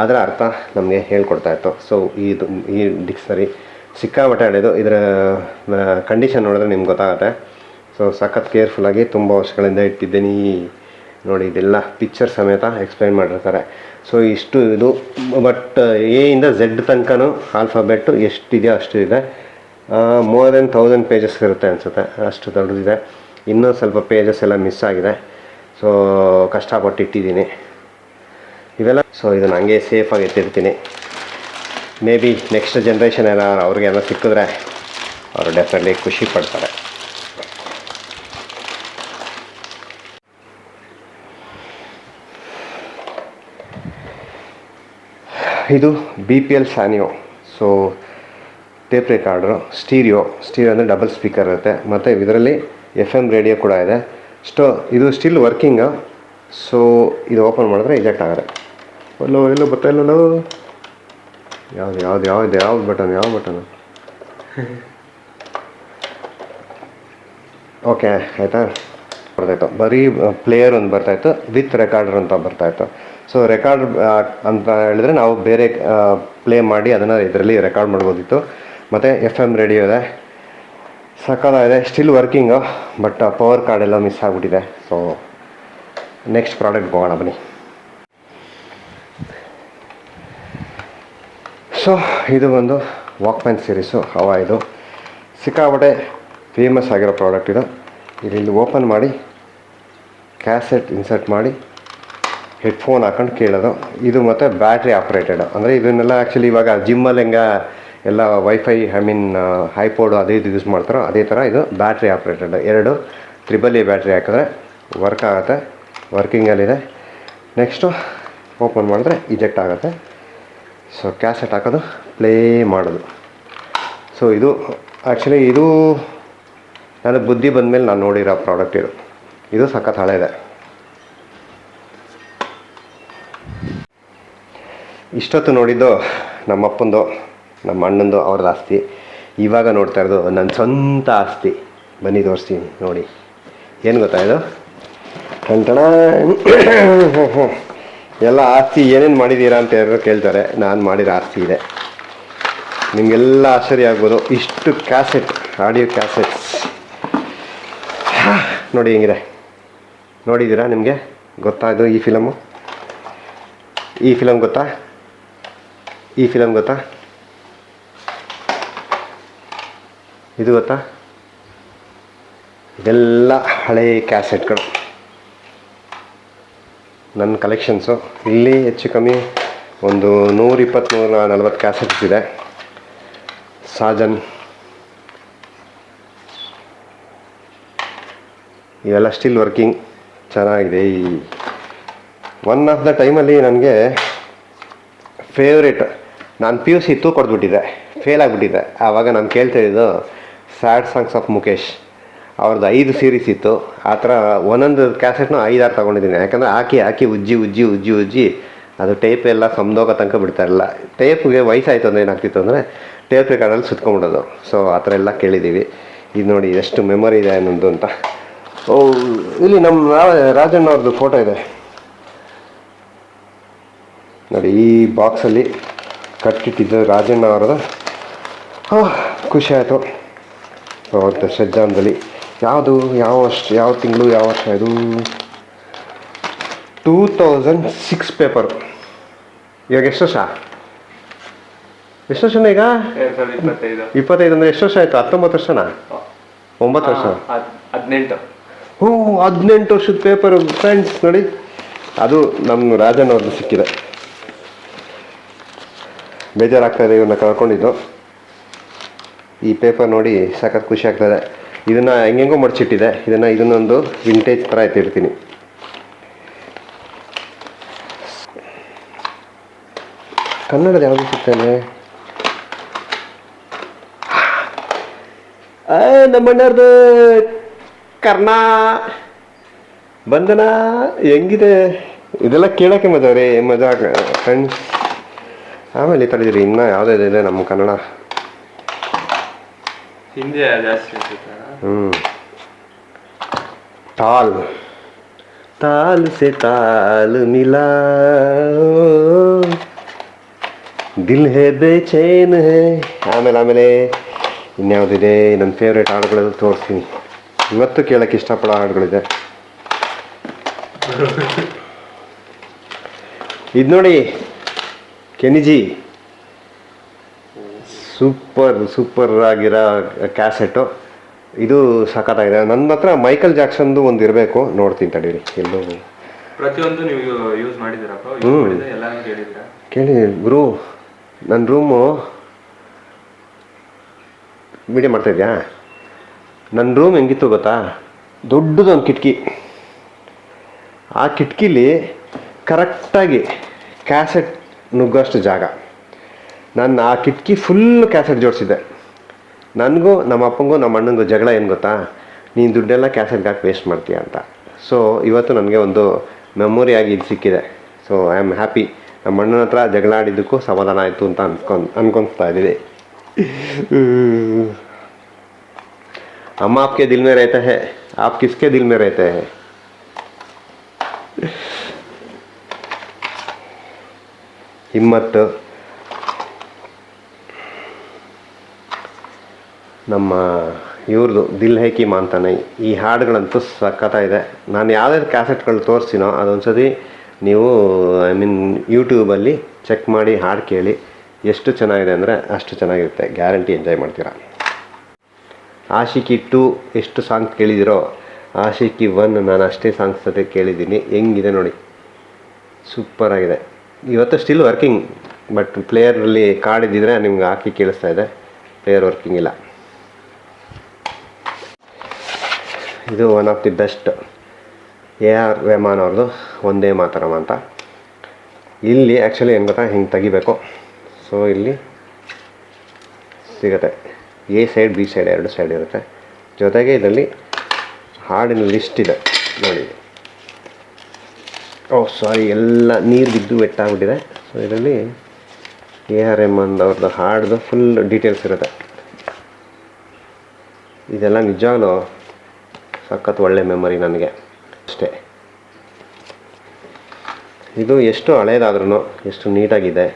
ಅದರ ಅರ್ಥ ನಮಗೆ ಹೇಳ್ಕೊಡ್ತಾಯಿತ್ತು. ಸೊ ಈ ಡಿಕ್ಸ್ನರಿ ಸಿಕ್ಕಾಪಟ್ಟೆ ಹಳೆಯದು. ಇದರ ಕಂಡೀಷನ್ ನೋಡಿದ್ರೆ ನಿಮ್ಗೆ ಗೊತ್ತಾಗುತ್ತೆ. ಸೊ ಸಖತ್ ಕೇರ್ಫುಲ್ಲಾಗಿ ತುಂಬ ವರ್ಷಗಳಿಂದ ಇಟ್ಟಿದ್ದೀನಿ. ನೋಡಿ, ಇದೆಲ್ಲ ಪಿಕ್ಚರ್ ಸಮೇತ ಎಕ್ಸ್ಪ್ಲೈನ್ ಮಾಡಿರ್ತಾರೆ. ಸೊ ಇಷ್ಟು ಇದು, ಬಟ್ ಎ ಇಂದ ಝೆಡ್ ತನಕನೂ ಆಲ್ಫಾಬೆಟ್ಟು ಎಷ್ಟಿದೆಯೋ ಅಷ್ಟು ಇದೆ. ಮೋರ್ ದೆನ್ 1000 ಪೇಜಸ್ ಇರುತ್ತೆ ಅನಿಸುತ್ತೆ, ಅಷ್ಟು ದೊಡ್ಡದಿದೆ. ಇನ್ನೂ ಸ್ವಲ್ಪ ಪೇಜಸ್ ಎಲ್ಲ ಮಿಸ್ ಆಗಿದೆ. ಸೊ ಕಷ್ಟಪಟ್ಟು ಇಟ್ಟಿದ್ದೀನಿ ಇವೆಲ್ಲ. ಸೊ ಇದನ್ನು ಹಂಗೆ ಸೇಫಾಗಿ ಎತ್ತಿರ್ತೀನಿ. ಮೇ ಬಿ ನೆಕ್ಸ್ಟ್ ಜನ್ರೇಷನ್ ಏನಾರು ಅವ್ರಿಗೇನೋ ಸಿಕ್ಕಿದ್ರೆ ಅವರು ಡೆಫಿನೆಟ್ಲಿ ಖುಷಿ ಪಡ್ತಾರೆ. ಇದು BPL Sanyo. So tape recorder, stereo ಅಂದರೆ ಡಬಲ್ ಸ್ಪೀಕರ್ ಇರುತ್ತೆ. ಮತ್ತು ಇದರಲ್ಲಿ FM ರೇಡಿಯೋ ಕೂಡ ಇದೆ. ಇದು ಸ್ಟಿಲ್ ವರ್ಕಿಂಗು. ಸೊ ಇದು ಓಪನ್ ಮಾಡಿದ್ರೆ ಇಜೆಕ್ಟ್ ಆಗುತ್ತೆ. ಎಲ್ಲೋ ಬರ್ತಾ ಇಲ್ಲೋ. ಯಾವ್ದು ಬಟನು ಓಕೆ ಆಯಿತಾ. ಬರ್ತಾಯಿತ್ತು ಬರೀ ಪ್ಲೇಯರ್ ಒಂದು ಬರ್ತಾಯಿತ್ತು, ವಿತ್ ರೆಕಾರ್ಡರ್ ಅಂತ ಬರ್ತಾಯಿತ್ತು. ಸೊ ರೆಕಾರ್ಡ್ ಅಂತ ಹೇಳಿದ್ರೆ ನಾವು ಬೇರೆ ಪ್ಲೇ ಮಾಡಿ ಅದನ್ನು ಇದರಲ್ಲಿ ರೆಕಾರ್ಡ್ ಮಾಡ್ಬೋದಿತ್ತು. ಮತ್ತು FM ರೇಡಿಯೋ ಇದೆ, ಸಕ್ಕತ್ತಾಗಿದೆ, still working. But power card ಎಲ್ಲ ಮಿಸ್ ಆಗಿಬಿಟ್ಟಿದೆ. ಸೊ ನೆಕ್ಸ್ಟ್ ಪ್ರಾಡಕ್ಟ್ ಹೋಗೋಣ ಬನ್ನಿ. ಸೊ ಇದು ಒಂದು ವಾಕ್ಮ್ಯಾನ್ ಸೀರೀಸು ಹವಾ. ಇದು ಸಿಕ್ಕಾಪಟ್ಟೆ ಫೇಮಸ್ ಆಗಿರೋ ಪ್ರಾಡಕ್ಟ್ ಇದು. ಇಲ್ಲಿ ಓಪನ್ ಮಾಡಿ ಕ್ಯಾಸೆಟ್ ಇನ್ಸರ್ಟ್ ಮಾಡಿ ಹೆಡ್ಫೋನ್ ಹಾಕೊಂಡು ಕೇಳೋದು. ಇದು ಮತ್ತು ಬ್ಯಾಟ್ರಿ ಆಪ್ರೇಟೆಡ್. ಅಂದರೆ ಇದನ್ನೆಲ್ಲ ಆ್ಯಕ್ಚುಲಿ ಇವಾಗ ಜಿಮ್ಮಲ್ಲಿ ಎಲ್ಲ ವೈಫೈ ಹೈಪೋಡು ಅದೇ ಇದು ಯೂಸ್ ಮಾಡ್ತಾರೋ ಅದೇ ಥರ ಇದು ಬ್ಯಾಟ್ರಿ ಆಪ್ರೇಟೆಡ್. 2 AAA ಬ್ಯಾಟ್ರಿ ಹಾಕಿದ್ರೆ ವರ್ಕ್ ಆಗುತ್ತೆ, ವರ್ಕಿಂಗಲ್ಲಿದೆ. ನೆಕ್ಸ್ಟು ಓಪನ್ ಮಾಡಿದ್ರೆ ಇಜೆಕ್ಟ್ ಆಗುತ್ತೆ. ಸೊ ಕ್ಯಾಸೆಟ್ ಹಾಕೋದು, ಪ್ಲೇ ಮಾಡೋದು. ಸೊ ಇದು ಆ್ಯಕ್ಚುಲಿ ಇದು ನನಗೆ ಬುದ್ಧಿ ಬಂದಮೇಲೆ ನಾನು ನೋಡಿರೋ ಪ್ರಾಡಕ್ಟ್ ಇದು ಸಖತ್ ಹಳೆ ಇದೆ. ಇಷ್ಟೊತ್ತು ನೋಡಿದ್ದು ನಮ್ಮಪ್ಪಂದು, ನಮ್ಮ ಅಣ್ಣಂದು, ಅವ್ರದ್ದು ಆಸ್ತಿ. ಇವಾಗ ನೋಡ್ತಾ ಇರೋದು ನನ್ನ ಸ್ವಂತ ಆಸ್ತಿ. ಬನ್ನಿ ತೋರಿಸ್ತೀನಿ ನೋಡಿ. ಏನು ಗೊತ್ತಾ ಇದು? ಕಂಟಣ ಎಲ್ಲ ಆಸ್ತಿ ಏನೇನು ಮಾಡಿದ್ದೀರಾ ಅಂತ ಯಾರು ಕೇಳ್ತಾರೆ. ನಾನು ಮಾಡಿರೋ ಆಸ್ತಿ ಇದೆ. ನಿಮಗೆಲ್ಲ ಆಶ್ಚರ್ಯ ಆಗ್ಬೋದು. ಇಷ್ಟು ಕ್ಯಾಸೆಟ್, ಆಡಿಯೋ ಕ್ಯಾಸೆಟ್ಸ್ ನೋಡಿ ಹೆಂಗಿದೆ. ನೋಡಿದ್ದೀರಾ? ನಿಮಗೆ ಗೊತ್ತಾ ಇದು? ಈ ಫಿಲಮ್ ಗೊತ್ತಾ? ಈ ಫಿಲಮ್ ಗೊತ್ತಾ? ಇದು ಗೊತ್ತಾ? ಇದೆಲ್ಲ ಹಳೆ ಕ್ಯಾಸೆಟ್ಗಳು, ನನ್ನ ಕಲೆಕ್ಷನ್ಸು. ಇಲ್ಲಿ ಹೆಚ್ಚು ಕಮ್ಮಿ ಒಂದು 120-140 ಕ್ಯಾಸೆಟ್ಸ್ ಇದೆ. ಸಾಜನ್ ಇವೆಲ್ಲ ಸ್ಟಿಲ್ ವರ್ಕಿಂಗ್, ಚೆನ್ನಾಗಿದೆ. ಈ ಒನ್ ಆಫ್ ದ ಟೈಮಲ್ಲಿ ನನಗೆ ಫೇವ್ರೇಟ್, ನಾನು PUC ಕೊಡ್ಬಿಟ್ಟಿದ್ದೆ, ಫೇಲ್ ಆಗಿಬಿಟ್ಟಿದ್ದೆ. ಆವಾಗ ನಾನು ಕೇಳ್ತಾಯಿದ್ದು ಸ್ಯಾಡ್ ಸಾಂಗ್ಸ್ ಆಫ್ ಮುಖೇಶ್ ಅವ್ರದ್ದು 5 ಸೀರೀಸ್ ಇತ್ತು. ಆ ಥರ ಒಂದೊಂದು ಕ್ಯಾಸೆಟ್ನು 5-6 ತೊಗೊಂಡಿದ್ದೀನಿ. ಯಾಕಂದರೆ ಹಾಕಿ ಉಜ್ಜಿ ಅದು ಟೇಪ್ ಎಲ್ಲ ಸಮದೋಗೋ ತನಕ ಬಿಡ್ತಾಯಿರಲಿಲ್ಲ. ಟೇಪ್ಗೆ ವಯಸ್ಸಾಯಿತು ಅಂದರೆ ಏನಾಗ್ತಿತ್ತು ಅಂದರೆ ಟೇಪ್ ರೆಕಾರ್ಡಲ್ಲಿ ಸುತ್ಕೊಂಡ್ಬಿಡೋದು. ಸೊ ಆ ಥರ ಎಲ್ಲ ಕೇಳಿದ್ದೀವಿ. ಇದು ನೋಡಿ ಎಷ್ಟು ಮೆಮೊರಿ ಇದೆ ಅನ್ನೋದು ಅಂತ. ಇಲ್ಲಿ ನಮ್ಮ ರಾಜಣ್ಣವ್ರದ್ದು ಫೋಟೋ ಇದೆ ನೋಡಿ. ಈ ಬಾಕ್ಸಲ್ಲಿ ಕಟ್ಟಿಟ್ಟಿದ್ದು ರಾಜಣ್ಣ ಅವ್ರದ್ದು. ಖುಷಿ ಆಯಿತು. ಅವತ್ತು ಶ್ರದ್ಧಾಂಜಲಿ ಯಾವ ತಿಂಗಳು ಯಾವ ವರ್ಷ ಇದು? 2006 ಪೇಪರು. ಇವಾಗ ಎಷ್ಟು ವರ್ಷ ಈಗ? 25 ಅಂದರೆ ಎಷ್ಟು ವರ್ಷ ಆಯಿತು? 19 ವರ್ಷನಾ? 9 ವರ್ಷ? 18. 18 ವರ್ಷದ ಪೇಪರು ಫ್ರೆಂಡ್ಸ್ ನೋಡಿ. ಅದು ನಮ್ಮ ರಾಜಣ್ಣವ್ರದ್ದು ಸಿಕ್ಕಿದೆ. ಬೇಜಾರಾಗ್ತಾಯಿದೆ ಇವನ್ನ ಕಳ್ಕೊಂಡಿದ್ದು. ಈ ಪೇಪರ್ ನೋಡಿ ಸಖತ್ ಖುಷಿ ಆಗ್ತದೆ. ಇದನ್ನು ಹೆಂಗೆಂಗೋ ಮಡಚಿಟ್ಟಿದೆ. ಇದನ್ನೊಂದು ವಿಂಟೇಜ್ ಥರ ಎತ್ತಿರ್ತೀನಿ. ಕನ್ನಡದ ಯಾವುದು ಸಿಗ್ತಾನೆ? ನಮ್ಮಣ್ಣವ್ರದ್ದು ಕರ್ಣ ಬಂಧನ ಹೆಂಗಿದೆ? ಇದೆಲ್ಲ ಕೇಳೋಕ್ಕೆ ಮಜಾ ಫ್ರೆಂಡ್ಸ್. ಆಮೇಲೆ ತಡೆದಿರಿ, ಇನ್ನೂ ಯಾವುದೇ ಇದೆ ನಮ್ಮ ಕನ್ನಡ ಹಿಂದಿ ಜಾಸ್ತಿ. ತಾಲ್ ತಾಲ್ ಸೆ ತಾಲ್ ಮಿಲಾ ದಿಲ್ ಹೇ ಬೇಚೈನ್ ಹೇ. ಆಮೇಲೆ ಇನ್ಯಾವುದಿದೆ ನನ್ನ ಫೇವ್ರೇಟ್ ಹಾಡುಗಳೆಲ್ಲ ತೋರಿಸ್ತೀನಿ. ಇವತ್ತು ಕೇಳೋಕ್ಕೆ ಇಷ್ಟಪಡೋ ಹಾಡುಗಳಿದೆ. ಇದು ನೋಡಿ ಕೆನಿಜಿ, ಸೂಪರ್ ಆಗಿರೋ ಕ್ಯಾಸೆಟ್ಟು. ಇದು ಸಖತ್ತಾಗಿದೆ. ನನ್ನ ಹತ್ರ ಮೈಕಲ್ ಜಾಕ್ಸನ್ದು ಒಂದು ಇರಬೇಕು, ನೋಡ್ತೀನಿ ತಡೀರಿ ಎಲ್ಲೋ. ಪ್ರತಿಯೊಂದು ನೀವು ಯೂಸ್ ಮಾಡಿದ್ದೀರಾ? ಕೇಳಿ ಗುರು. ನನ್ನ ರೂಮು ವಿಡಿಯೋ ಮಾಡ್ತಾಯಿದ್ಯಾ? ನನ್ನ ರೂಮ್ ಹೆಂಗಿತ್ತು ಗೊತ್ತಾ? ದೊಡ್ಡದೊಂದು ಕಿಟಕಿ. ಆ ಕಿಟಕಿಲಿ ಕರೆಕ್ಟಾಗಿ ಕ್ಯಾಸೆಟ್ ನುಗ್ಗೋಷ್ಟು ಜಾಗ. ನಾನು ಆ ಕಿಟಕಿ ಫುಲ್ ಕ್ಯಾಸೆಟ್ ಜೋಡಿಸಿದ್ದೆ. ನನಗೂ ನಮ್ಮ ಅಪ್ಪಂಗೂ ನಮ್ಮ ಅಣ್ಣಂಗೂ ಜಗಳ ಏನು ಗೊತ್ತಾ? ನೀನು ದುಡ್ಡೆಲ್ಲ ಕ್ಯಾಸೆಟ್ಗೆ ಹಾಕಿ ವೇಸ್ಟ್ ಮಾಡ್ತೀಯ ಅಂತ. ಸೊ ಇವತ್ತು ನನಗೆ ಒಂದು ಮೆಮೊರಿಯಾಗಿ ಇದು ಸಿಕ್ಕಿದೆ. So I am happy. ನಮ್ಮ ಅಣ್ಣನ ಹತ್ರ ಜಗಳ ಆಡಿದ್ದಕ್ಕೂ ಸಮಾಧಾನ ಆಯಿತು ಅಂತ ಅನ್ಕೊತಾ ಇದ್ದೀವಿ. अम्मा आपके दिल में रहते हैं, आप किसके दिल में रहते हैं? ಹಿಮ್ಮತ್. ನಮ್ಮ ಇವ್ರದ್ದು ದಿಲ್ ಹೈ ಕಿ ಮಾನ್ತಾನೆ. ಈ ಹಾಡುಗಳಂತೂ ಸಖತ್ತಾಗಿದೆ. ನಾನು ಯಾವ್ದಾದ್ರು ಕ್ಯಾಸೆಟ್ಗಳು ತೋರಿಸ್ತೀನೋ ಅದೊಂದ್ಸತಿ ನೀವು ಯೂಟ್ಯೂಬಲ್ಲಿ ಚೆಕ್ ಮಾಡಿ ಹಾಡು ಕೇಳಿ. ಎಷ್ಟು ಚೆನ್ನಾಗಿದೆ ಅಂದರೆ ಅಷ್ಟು ಚೆನ್ನಾಗಿರುತ್ತೆ. ಗ್ಯಾರಂಟಿ ಎಂಜಾಯ್ ಮಾಡ್ತೀರಾ. ಆಶಿಕಿ 2 ಎಷ್ಟು ಸಾಂಗ್ ಕೇಳಿದಿರೋ, ಆಶಿಕಿ 1 ನಾನು ಅಷ್ಟೇ ಸಾಂಗ್ಸ್ ಜೊತೆ ಕೇಳಿದ್ದೀನಿ. ಹೆಂಗಿದೆ ನೋಡಿ, ಸೂಪರಾಗಿದೆ. ಇವತ್ತು ಸ್ಟಿಲ್ ವರ್ಕಿಂಗ್, ಬಟ್ ಪ್ಲೇಯರಲ್ಲಿ ಕಾರ್ಡ್ ಇದ್ದಿದ್ರೆ ನಿಮ್ಗೆ ಹಾಕಿ ಕೇಳಿಸ್ತಾ ಇದೆ. ಪ್ಲೇಯರ್ ವರ್ಕಿಂಗ್ ಇಲ್ಲ. ಇದು one of the best AR Rahman ಅವ್ರದ್ದು ಒಂದೇ ಮಾತರಂ ಅಂತ. ಇಲ್ಲಿ ಆ್ಯಕ್ಚುಲಿ ಏನು ಗೊತ್ತಾ, ಹಿಂಗೆ ತೆಗಿಬೇಕು. ಸೊ ಇಲ್ಲಿ ಸಿಗುತ್ತೆ, ಎ ಸೈಡ್ ಬಿ ಸೈಡ್ ಎರಡು ಸೈಡ್ ಇರುತ್ತೆ. ಜೊತೆಗೆ ಇದರಲ್ಲಿ ಹಾಡಿನ ಲಿಸ್ಟ್ ಇದೆ ನೋಡಿ. ಸಾರಿ, ಎಲ್ಲ ನೀರು ಬಿದ್ದು ವೆಟ್ಟಾಗ್ಬಿಟ್ಟಿದೆ. ಸೊ ಇದರಲ್ಲಿ AR ರೆಹಮಾನ್ ಅವ್ರದ್ದು ಹಾಡ್ದು ಫುಲ್ ಡೀಟೇಲ್ಸ್ ಇರುತ್ತೆ. ಇದೆಲ್ಲ ನಿಜವಾಗ್ಲೂ ಸಖತ್ ಒಳ್ಳೆ ಮೆಮೊರಿ ನನಗೆ ಅಷ್ಟೇ. ಇದು ಎಷ್ಟು ಹಳೇದಾದ್ರೂ ಎಷ್ಟು ನೀಟಾಗಿದೆ.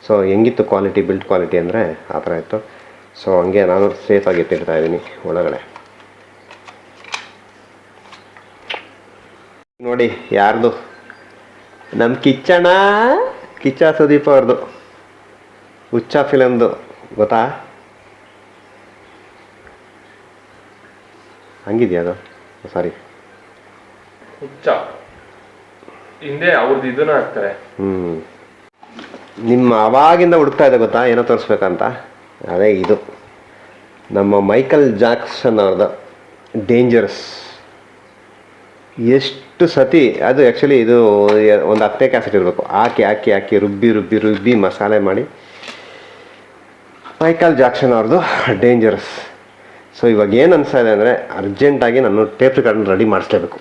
ಸೊ ಹೆಂಗಿತ್ತು ಕ್ವಾಲಿಟಿ, ಬಿಲ್ಡ್ ಕ್ವಾಲಿಟಿ ಅಂದರೆ ಆ ಥರ ಇತ್ತು. ಸೊ ಹಂಗೆ ನಾನು ಸೇಫಾಗಿ ಎತ್ತಿಡ್ತಾ ಇದ್ದೀನಿ ಒಳಗಡೆ. ನೋಡಿ ಯಾರ್ದು, ನಮ್ಮ ಕಿಚ್ಚ ಸುದೀಪ್ ಅವ್ರದ್ದು ಹುಚ್ಚ ಫಿಲಮ್ದು ಗೊತ್ತಾ? ಹಂಗಿದೆಯಾ ಅದು? ಸಾರಿ, ಹುಚ್ಚ ಹಿಂದೆ ಅವ್ರದ್ದು ಇದನ್ನ ಹಾಕ್ತಾರೆ. ನಿಮ್ಮ ಅವಾಗಿಂದ ಹುಡುಕ್ತಾ ಇದೆ ಗೊತ್ತಾ ಏನೋ ತೋರಿಸ್ಬೇಕಂತ. ಅದೇ ಇದು ನಮ್ಮ ಮೈಕಲ್ ಜಾಕ್ಸನ್ ಅವ್ರದ್ದು ಡೇಂಜರಸ್. ಎಷ್ಟು ಸತಿ ಅದು ಆ್ಯಕ್ಚುಲಿ ಇದು ಒಂದು 10 ಕ್ಯಾಸೆಟ್ ಇರಬೇಕು. ಹಾಕಿ ರುಬ್ಬಿ ಮಸಾಲೆ ಮಾಡಿ ಮೈಕಲ್ ಜಾಕ್ಸನ್ ಅವ್ರದ್ದು ಡೇಂಜರಸ್. ಸೊ ಇವಾಗ ಏನು ಅನಿಸ್ತಾ ಇದೆ ಅಂದರೆ ಅರ್ಜೆಂಟಾಗಿ ನಾನು ಟೇಪ್ ರೆಕಾರ್ಡನ್ನು ರೆಡಿ ಮಾಡಿಸ್ಲೇಬೇಕು.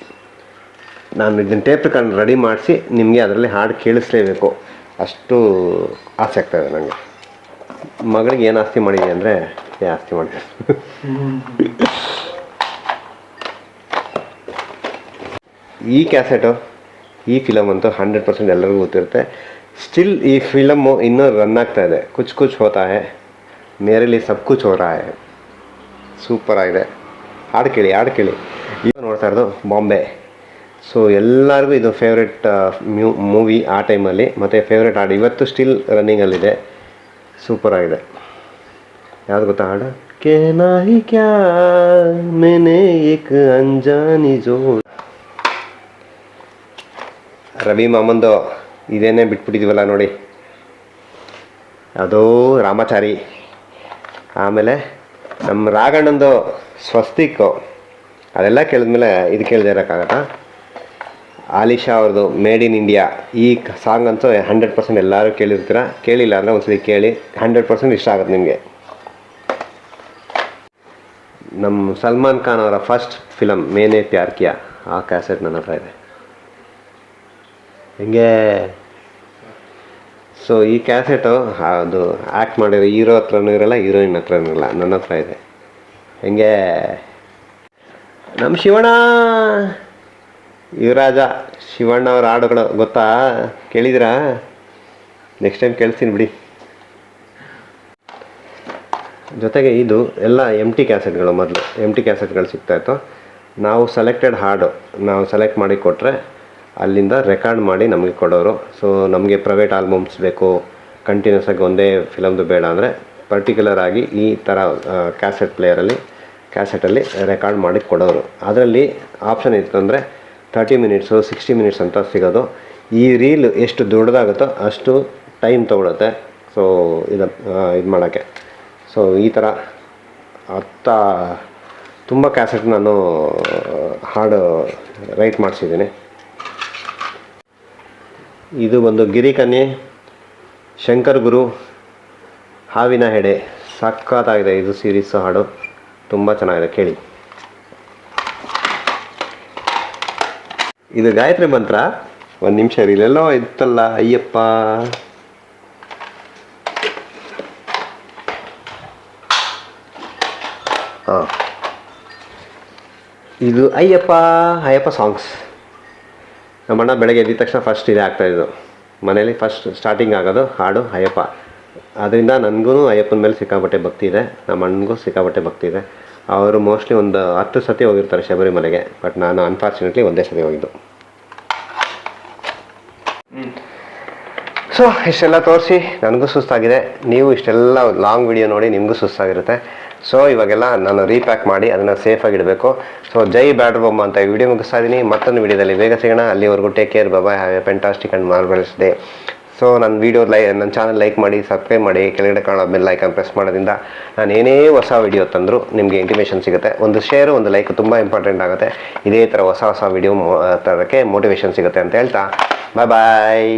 ನಾನು ಇದನ್ನು ಟೇಪ್ ರೆಕಾರ್ಡನ್ನು ರೆಡಿ ಮಾಡಿಸಿ ನಿಮಗೆ ಅದರಲ್ಲಿ ಹಾಡು ಕೇಳಿಸ್ಲೇಬೇಕು. ಅಷ್ಟು ಆಸೆ ಆಗ್ತಾಯಿದೆ ನನಗೆ. ಮಗಳಿಗೆ ಏನು ಆಸ್ತಿ ಮಾಡಿದೆ ಅಂದರೆ ಆಸ್ತಿ ಮಾಡಿದೆ. ಈ ಕ್ಯಾಸೆಟು, ಈ ಫಿಲಮ್ ಅಂತೂ 100% ಎಲ್ಲರಿಗೂ ಗೊತ್ತಿರುತ್ತೆ. ಸ್ಟಿಲ್ ಈ ಫಿಲಮ್ಮು ಇನ್ನೂ ರನ್ ಆಗ್ತಾ ಇದೆ. ಕುಚ್ ಹೋತಾ ಹೈ, ಮೇರೆ ಲಿಯೇ ಸಬ್ ಕುಚ್ ಹೋ ರಹಾ ಹೈ. ಸೂಪರ್ ಆಗಿದೆ. ಹಾಡು ಕೇಳಿ. ಈಗ ನೋಡ್ತಾ ಇರೋದು ಬಾಂಬೆ. ಸೊ ಎಲ್ಲರಿಗೂ ಇದು ಫೇವ್ರೆಟ್ ಮೂವಿ ಆ ಟೈಮಲ್ಲಿ, ಮತ್ತು ಫೇವ್ರೆಟ್ ಹಾಡು ಇವತ್ತು ಸ್ಟಿಲ್ ರನ್ನಿಂಗಲ್ಲಿದೆ. ಸೂಪರ್ ಆಗಿದೆ. ಯಾವುದು ಗೊತ್ತಾ ಹಾಡು? ಕೇನಾ ಹಿ ಕ್ಯಾ ಮೇನೆ ಏಕ್ ಅಂಜಾನಿ ಜೋ. ರವಿ ಮಾಮಂದು ಇದೇನೇ ಬಿಟ್ಬಿಟ್ಟಿದ್ದೀವಲ್ಲ ನೋಡಿ, ಅದೋ ರಾಮಾಚಾರಿ. ಆಮೇಲೆ ನಮ್ಮ ರಾಘಣ್ಣಂದು ಸ್ವಸ್ತಿಕ್. ಅದೆಲ್ಲ ಕೇಳಿದ್ಮೇಲೆ ಇದು ಕೇಳದೆ ಇರೋಕ್ಕಾಗತ್ತಾ? ಆಲಿಶಾ ಅವ್ರದ್ದು ಮೇಡ್ ಇನ್ ಇಂಡಿಯಾ. ಈ ಸಾಂಗ್ ಅಂತೂ 100% ಎಲ್ಲರೂ ಕೇಳಿರ್ತೀರ. ಕೇಳಿಲ್ಲ ಅಂದರೆ ಒಂದ್ಸತಿ ಕೇಳಿ, 100% ಇಷ್ಟ ಆಗುತ್ತೆ ನಿಮಗೆ. ನಮ್ಮ ಸಲ್ಮಾನ್ ಖಾನ್ ಅವರ ಫಸ್ಟ್ ಫಿಲಮ್ ಮೇನೆ ಪ್ಯಾರ್ ಕಿಯಾ, ಆ ಕ್ಯಾಸೆಟ್ ನನ್ನ ಹತ್ರ ಇದೆ. ಹಿಂಗೆ ಸೊ ಈ ಕ್ಯಾಸೆಟು ಅದು ಆ್ಯಕ್ಟ್ ಮಾಡಿರೋ ಹೀರೋ ಹತ್ರನೂ ಇರೋಲ್ಲ, ಹೀರೋಯಿನ್ ಹತ್ರನೂ ಇರಲ್ಲ, ನನ್ನ ಹತ್ರ ಇದೆ. ಹೆಂಗೆ ನಮ್ಮ ಶಿವಣ್ಣ ಯುವರಾಜ ಶಿವಣ್ಣ ಅವರ ಹಾಡುಗಳು ಗೊತ್ತಾ? ಕೇಳಿದಿರಾ? ನೆಕ್ಸ್ಟ್ ಟೈಮ್ ಕೇಳಿಸ್ತೀನಿ ಬಿಡಿ. ಜೊತೆಗೆ ಇದು ಎಲ್ಲ ಕ್ಯಾಸೆಟ್ಗಳು. ಮೊದಲು ಕ್ಯಾಸೆಟ್ಗಳು ಸಿಗ್ತಾಯಿತ್ತು. ನಾವು ಸೆಲೆಕ್ಟೆಡ್ ಹಾಡು ನಾವು ಸೆಲೆಕ್ಟ್ ಮಾಡಿ ಕೊಟ್ಟರೆ ಅಲ್ಲಿಂದ ರೆಕಾರ್ಡ್ ಮಾಡಿ ನಮಗೆ ಕೊಡೋರು. ಸೊ ನಮಗೆ ಪ್ರೈವೇಟ್ ಆಲ್ಬಮ್ಸ್ ಬೇಕು, ಕಂಟಿನ್ಯೂಸ್ ಆಗಿ ಒಂದೇ ಫಿಲಮ್ದು ಬೇಡ ಅಂದರೆ ಪರ್ಟಿಕ್ಯುಲರ್ ಆಗಿ ಈ ಥರ ಕ್ಯಾಸೆಟಲ್ಲಿ ರೆಕಾರ್ಡ್ ಮಾಡಿ ಕೊಡೋರು. ಅದರಲ್ಲಿ ಆಪ್ಷನ್ ಇತ್ತು ಅಂದರೆ 30 ಮಿನಿಟ್ಸು 60 ಮಿನಿಟ್ಸ್ ಅಂತ ಸಿಗೋದು. ಈ ರೀಲ್ ಎಷ್ಟು ದೊಡ್ಡದಾಗುತ್ತೋ ಅಷ್ಟು ಟೈಮ್ ತೊಗೊಳುತ್ತೆ. ಸೊ ಇದು ಮಾಡೋಕ್ಕೆ. ಸೊ ಈ ಥರ ತುಂಬ ಕ್ಯಾಸೆಟ್ ನಾನು ಹಾಡು ರೈಟ್ ಮಾಡಿಸಿದ್ದೀನಿ. ಇದು ಬಂದು ಗಿರಿಕನ್ಯೆ, ಶಂಕರ್ ಗುರು, ಹಾವಿನ ಹೆಡೆ. ಸಖತ್ತಾಗಿದೆ ಇದು ಸೀರೀಸ್ ಹಾಡು, ತುಂಬ ಚೆನ್ನಾಗಿದೆ, ಕೇಳಿ. ಇದು ಗಾಯತ್ರಿ ಮಂತ್ರ. ಒಂದು ನಿಮಿಷ ಇಲ್ಲೆಲ್ಲೋ ಇತ್ತಲ್ಲ, ಅಯ್ಯಪ್ಪ. ಹಾಂ, ಇದು ಅಯ್ಯಪ್ಪ ಸಾಂಗ್ಸ್. ನಮ್ಮಣ್ಣ ಬೆಳಗ್ಗೆ ಎದ್ದ ತಕ್ಷಣ ಫಸ್ಟ್ ಇದೇ ಆಗ್ತಾಯಿದ್ದು ಮನೇಲಿ. ಫಸ್ಟ್ ಸ್ಟಾರ್ಟಿಂಗ್ ಆಗೋದು ಹಾಡು ಅಯ್ಯಪ್ಪ. ಅದರಿಂದ ನನಗೂ ಅಯ್ಯಪ್ಪನ ಮೇಲೆ ಸಿಕ್ಕಾಪಟ್ಟೆ ಭಕ್ತಿ ಇದೆ, ನಮ್ಮ ಅಣ್ಣನಿಗೂ ಸಿಕ್ಕಾಪಟ್ಟೆ ಭಕ್ತಿ ಇದೆ. ಅವರು ಮೋಸ್ಟ್ಲಿ ಒಂದು 10 ಸತಿ ಹೋಗಿರ್ತಾರೆ ಶಬರಿಮಲೆಗೆ. ಬಟ್ ನಾನು ಅನ್ಫಾರ್ಚುನೇಟ್ಲಿ ಒಂದೇ ಸತಿ ಹೋಗಿದ್ದು. ಸೊ ಇಷ್ಟೆಲ್ಲ ತೋರಿಸಿ ನನಗೂ ಸುಸ್ತಾಗಿದೆ. ನೀವು ಇಷ್ಟೆಲ್ಲ ಲಾಂಗ್ ವಿಡಿಯೋ ನೋಡಿ ನಿಮಗೂ ಸುಸ್ತಾಗಿರುತ್ತೆ. ಸೊ ಇವಾಗೆಲ್ಲ ನಾನು ರೀಪ್ಯಾಕ್ ಮಾಡಿ ಅದನ್ನು ಸೇಫಾಗಿ ಇಡಬೇಕು. ಸೊ ಜೈ ಬ್ಯಾಡ್ರ್ ಬೊಮ್ಮ ಅಂತ ಈ ವಿಡಿಯೋ ಮುಗಿಸ್ತಾ ಇದ್ದೀನಿ. ಮತ್ತೊಂದು ವಿಡಿಯೋದಲ್ಲಿ ಬೇಗ ಸಿಗೋಣ. ಅಲ್ಲಿವರೆಗೂ take care, bye. Have a fantastic and marvellous day. So ನನ್ನ ಚಾನಲ್ ಲೈಕ್ ಮಾಡಿ, ಸಬ್ಸ್ಕ್ರೈಬ್ ಮಾಡಿ, ಕೆಳಗಡೆ ಕಾಣೋ ಬೆಲ್ ಐಕಾನ್ ಪ್ರೆಸ್ ಮಾಡೋದ್ರಿಂದ ನಾನು ಏನೇ ಹೊಸ ವಿಡಿಯೋ ತಂದರೂ ನಿಮಗೆ ಇಂಟಿಮೇಷನ್ ಸಿಗುತ್ತೆ. ಒಂದು ಶೇರು, ಒಂದು ಲೈಕ್ ತುಂಬ ಇಂಪಾರ್ಟೆಂಟ್ ಆಗುತ್ತೆ. ಇದೇ ಥರ ಹೊಸ ವಿಡಿಯೋ ತರೋಕ್ಕೆ ಮೋಟಿವೇಶನ್ ಸಿಗುತ್ತೆ ಅಂತ ಹೇಳ್ತಾ ಬಾಯ್.